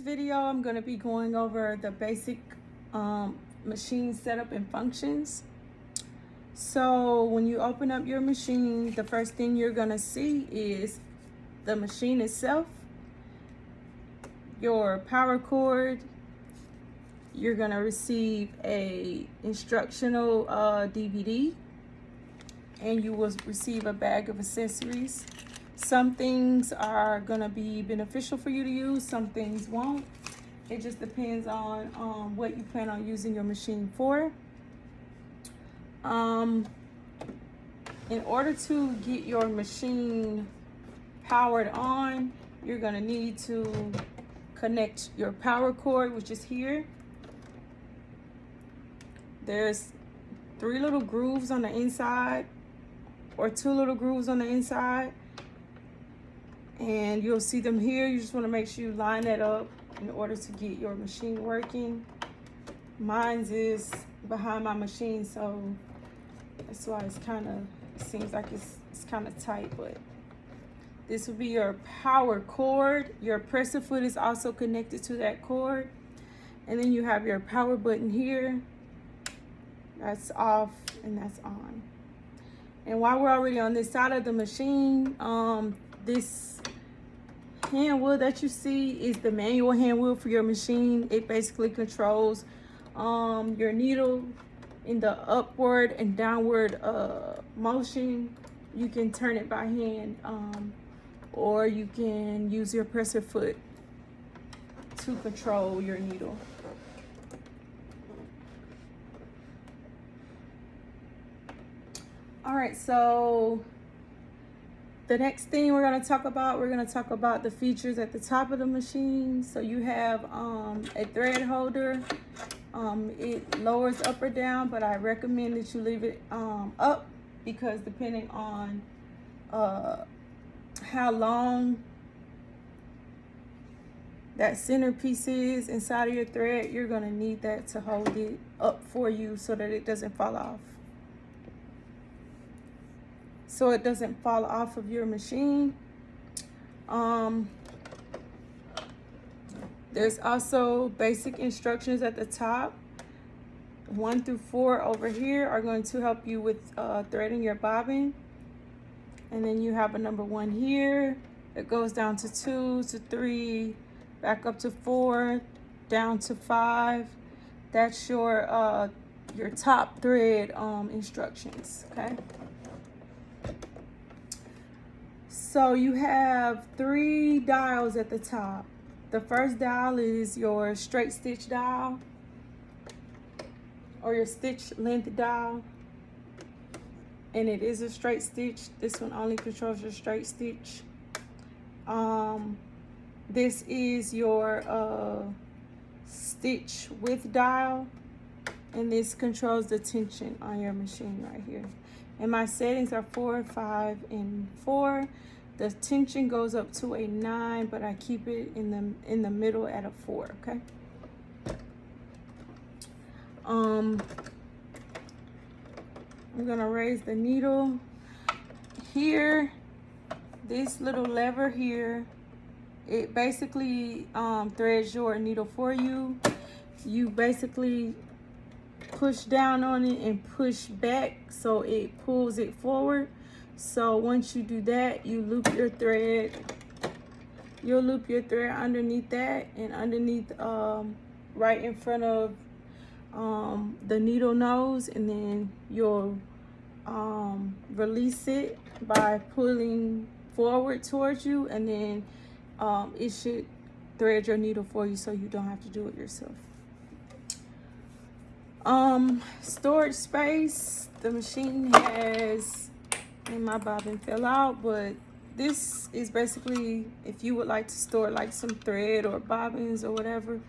video, I'm going to be going over the basic machine setup and functions. So when you open up your machine, the first thing you're going to see is the machine itself, your power cord. You're going to receive a instructional DVD, and you will receive a bag of accessories. Some things are going to be beneficial for you to use, some things won't. It just depends on what you plan on using your machine for. In order to get your machine powered on, you're going to need to connect your power cord, which is here. There's 3 little grooves on the inside, or 2 little grooves on the inside, and you'll see them here. You just want to make sure you line that up in order to get your machine working. Mine's is behind my machine, so that's why it's kind of seems like it's kind of tight. But this will be your power cord. Your presser foot is also connected to that cord, and then you have your power button here. That's off and that's on. And while we're already on this side of the machine, this hand wheel that you see is the manual hand wheel for your machine. It basically controls your needle in the upward and downward motion. You can turn it by hand, or you can use your presser foot to control your needle. All right, so the next thing we're going to talk about the features at the top of the machine. So you have a thread holder. It lowers up or down, but I recommend that you leave it up, because depending on how long that centerpiece is inside of your thread, you're going to need that to hold it up for you so that it doesn't fall off. So it doesn't fall off of your machine. There's also basic instructions at the top. 1 through 4 over here are going to help you with threading your bobbin. And then you have a number 1 here. It goes down to 2 to 3, back up to 4, down to 5. That's your top thread instructions, okay? So you have 3 dials at the top. The first dial is your straight stitch dial, or your stitch length dial, and it is a straight stitch. This one only controls your straight stitch. This is your stitch width dial, and this controls the tension on your machine right here. And my settings are 4, 5, and 4. The tension goes up to a 9, but I keep it in the middle at a 4, okay? I'm gonna raise the needle. Here, this little lever here, it basically threads your needle for you. You basically push down on it and push back so it pulls it forward. So once you do that, you loop your thread. You'll loop your thread underneath that, and underneath right in front of the needle nose, and then you'll release it by pulling forward towards you, and then it should thread your needle for you so you don't have to do it yourself. Storage space. The machine has, and my bobbin fell out, but this is basically if you would like to store like some thread or bobbins or whatever,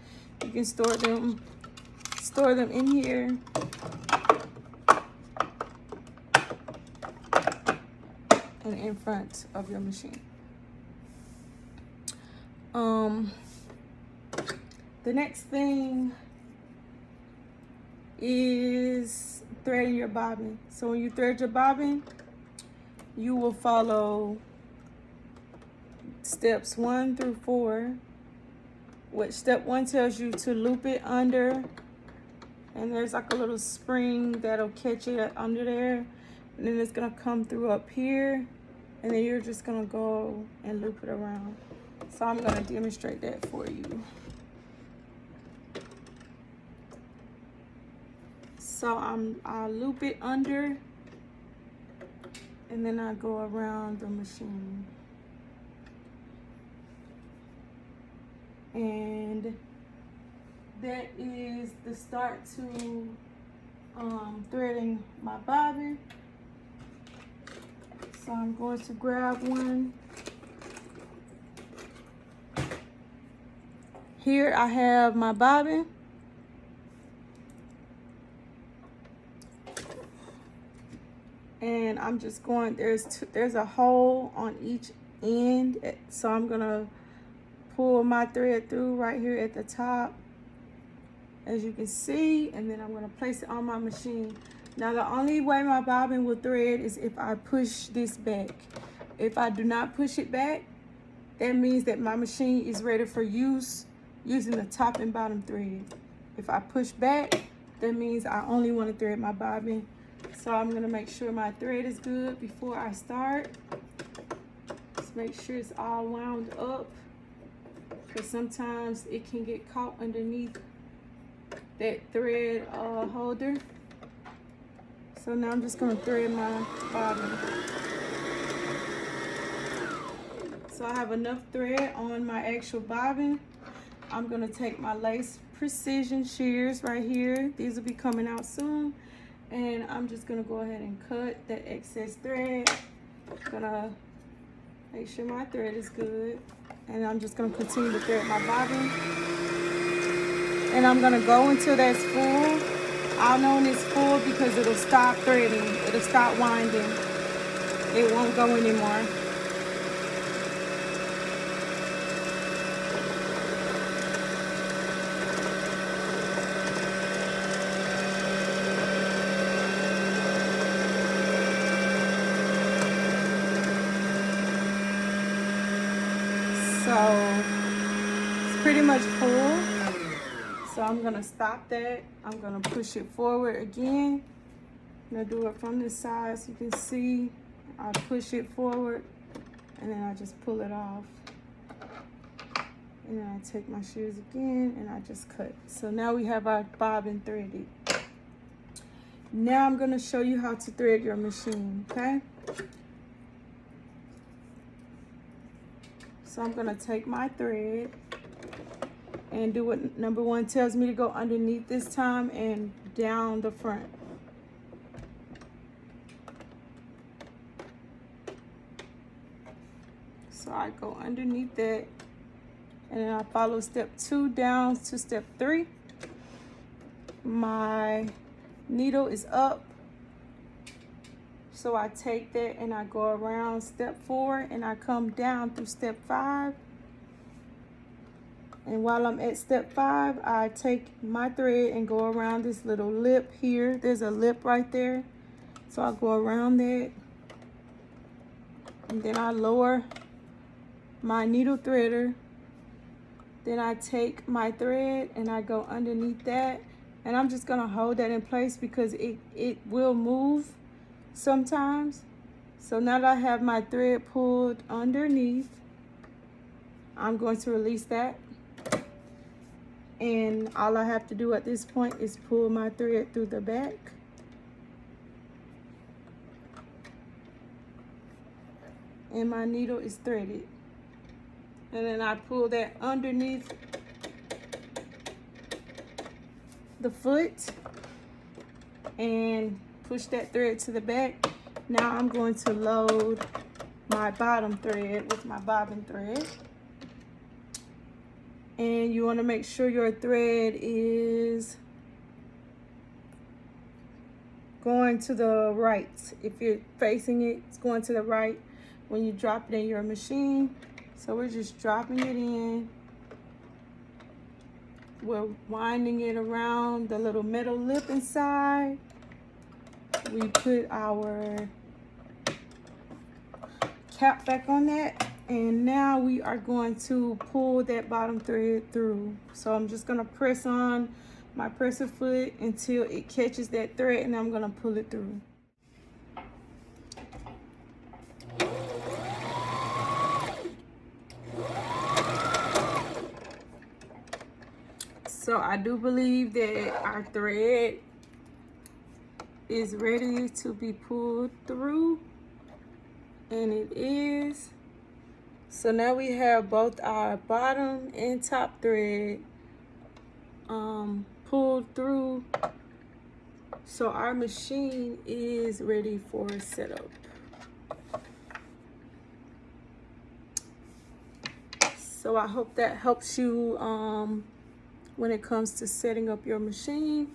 you can store them in here. And in front of your machine. The next thing is threading your bobbin. So when you thread your bobbin, you will follow steps 1 through 4, what step 1 tells you to loop it under, and there's like a little spring that'll catch it under there, and then it's gonna come through up here, and then you're just gonna go and loop it around. So I'm gonna demonstrate that for you. So I loop it under, and then I go around the machine. And that is the start to threading my bobbin. So I'm going to grab one. Here I have my bobbin. And I'm just going, there's a hole on each end. So I'm gonna pull my thread through right here at the top, as you can see, and then I'm gonna place it on my machine. Now the only way my bobbin will thread is if I push this back. If I do not push it back, that means that my machine is ready for use using the top and bottom thread. If I push back, that means I only want to thread my bobbin. So I'm gonna make sure my thread is good before I start. Just make sure it's all wound up, because sometimes it can get caught underneath that thread holder. So now I'm just gonna thread my bobbin. So I have enough thread on my actual bobbin. I'm gonna take my lace precision shears right here. These will be coming out soon. And I'm just gonna go ahead and cut that excess thread. Gonna make sure my thread is good. And I'm just gonna continue to thread my bobbin. And I'm gonna go until that's full. I'll know when it's full because it'll stop threading. It'll stop winding. It won't go anymore. So it's pretty much full. So I'm gonna stop that. I'm gonna push it forward again. I'm gonna do it from this side so you can see. I push it forward and then I just pull it off. And then I take my shears again and I just cut. So now we have our bobbin threaded. Now I'm gonna show you how to thread your machine, okay? So I'm gonna take my thread and do what number 1 tells me to go underneath this time and down the front. So I go underneath that, and then I follow step 2 down to step 3. My needle is up. So I take that and I go around step 4 and I come down through step 5. And while I'm at step 5, I take my thread and go around this little lip here. There's a lip right there. So I go around that. And then I lower my needle threader. Then I take my thread and I go underneath that. And I'm just gonna hold that in place because it will move sometimes. So now that I have my thread pulled underneath, I'm going to release that. And all I have to do at this point is pull my thread through the back. And my needle is threaded. And then I pull that underneath the foot and push that thread to the back. Now I'm going to load my bottom thread with my bobbin thread. And you want to make sure your thread is going to the right. If you're facing it, it's going to the right when you drop it in your machine. So we're just dropping it in. We're winding it around the little metal lip inside. We put our cap back on that. And now we are going to pull that bottom thread through. So I'm just gonna press on my presser foot until it catches that thread, and I'm gonna pull it through. So I do believe that our thread is ready to be pulled through, and it is. So now we have both our bottom and top thread pulled through. So our machine is ready for setup. So I hope that helps you when it comes to setting up your machine.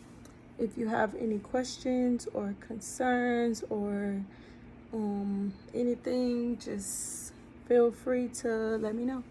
If you have any questions or concerns or anything, just feel free to let me know.